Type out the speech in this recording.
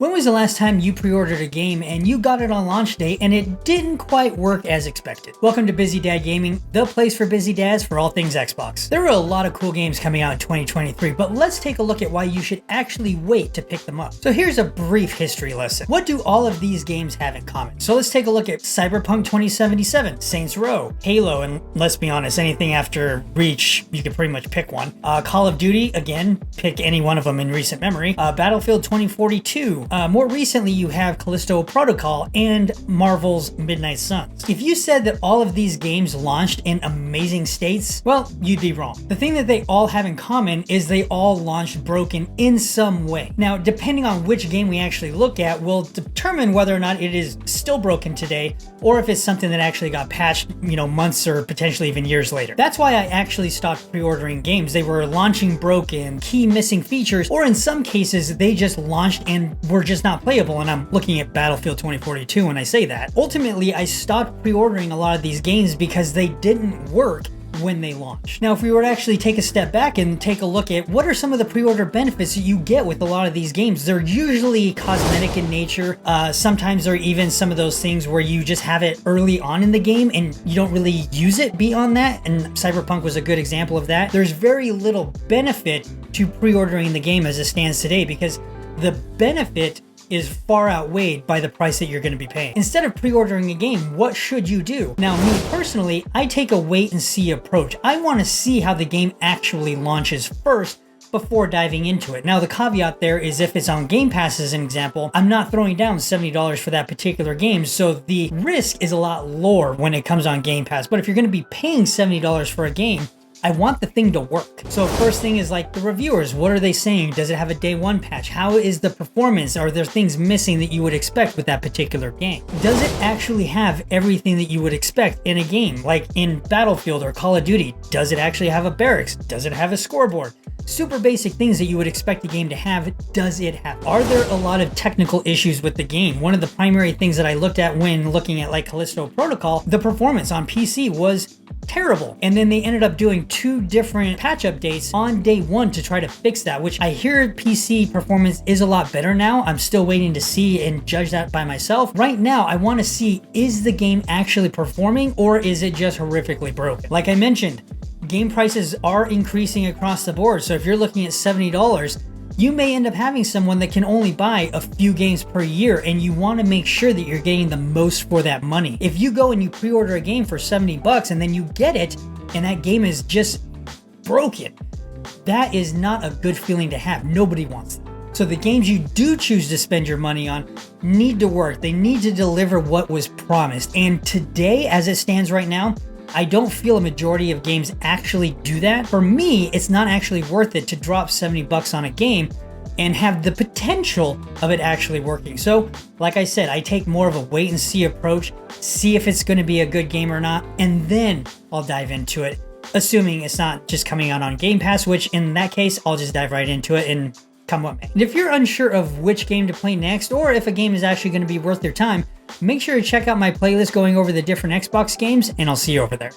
When was the last time you pre-ordered a game and you got it on launch day and it didn't quite work as expected? Welcome to Busy Dad Gaming, the place for busy dads for all things Xbox. There are a lot of cool games coming out in 2023, but let's take a look at why you should actually wait to pick them up. So here's a brief history lesson. What do all of these games have in common? So let's take a look at Cyberpunk 2077, Saints Row, Halo, and let's be honest, anything after Reach, you could pretty much pick one. Call of Duty, again, pick any one of them in recent memory. Battlefield 2042. More recently, you have Callisto Protocol and Marvel's Midnight Suns. If you said that all of these games launched in amazing states, well, you'd be wrong. The thing that they all have in common is they all launched broken in some way. Now, depending on which game we actually look at, will determine whether or not it is still broken today, or if it's something that actually got patched, months or potentially even years later. That's why I actually stopped pre-ordering games. They were launching broken, key missing features, or in some cases, they just launched and were just not playable, and I'm looking at Battlefield 2042 when I say that. Ultimately, I stopped pre-ordering a lot of these games because they didn't work when they launched. Now, if we were to actually take a step back and take a look at what are some of the pre-order benefits that you get with a lot of these games, they're usually cosmetic in nature. Sometimes they're even some of those things where you just have it early on in the game and you don't really use it beyond that, and Cyberpunk was a good example of that. There's very little benefit to pre-ordering the game as it stands today because the benefit is far outweighed by the price that you're going to be paying. Instead of pre-ordering a game, what should you do? Now, me personally, I take a wait and see approach. I want to see how the game actually launches first before diving into it. Now, the caveat there is if it's on Game Pass as an example, I'm not throwing down $70 for that particular game, so the risk is a lot lower when it comes on Game Pass. But if you're going to be paying $70 for a game, I want the thing to work. So first thing is like the reviewers. What are they saying? Does it have a day one patch? How is the performance? Are there things missing that you would expect with that particular game? Does it actually have everything that you would expect in a game? Like in Battlefield or Call of Duty, does it actually have a barracks? Does it have a scoreboard? Super basic things that you would expect a game to have, does it have? Are there a lot of technical issues with the game? One of the primary things that I looked at when looking at like Callisto Protocol, the performance on PC was terrible. And then they ended up doing 2 different patch updates on day 1 to try to fix that, which I hear PC performance is a lot better now. I'm still waiting to see and judge that by myself. Right now, I want to see, is the game actually performing or is it just horrifically broken? Like I mentioned, game prices are increasing across the board. So if you're looking at $70, you may end up having someone that can only buy a few games per year, and you want to make sure that you're getting the most for that money. If you go and you pre-order a game for $70 and then you get it and that game is just broken, that is not a good feeling to have. Nobody wants that. So the games you do choose to spend your money on need to work. They need to deliver what was promised. And today, as it stands right now, I don't feel a majority of games actually do that. For me, it's not actually worth it to drop $70 on a game and have the potential of it actually working. So, like I said, I take more of a wait and see approach, see if it's going to be a good game or not, and then I'll dive into it, assuming it's not just coming out on Game Pass, which in that case, I'll just dive right into it and come what may. And if you're unsure of which game to play next, or if a game is actually going to be worth your time, make sure to check out my playlist going over the different Xbox games, and I'll see you over there.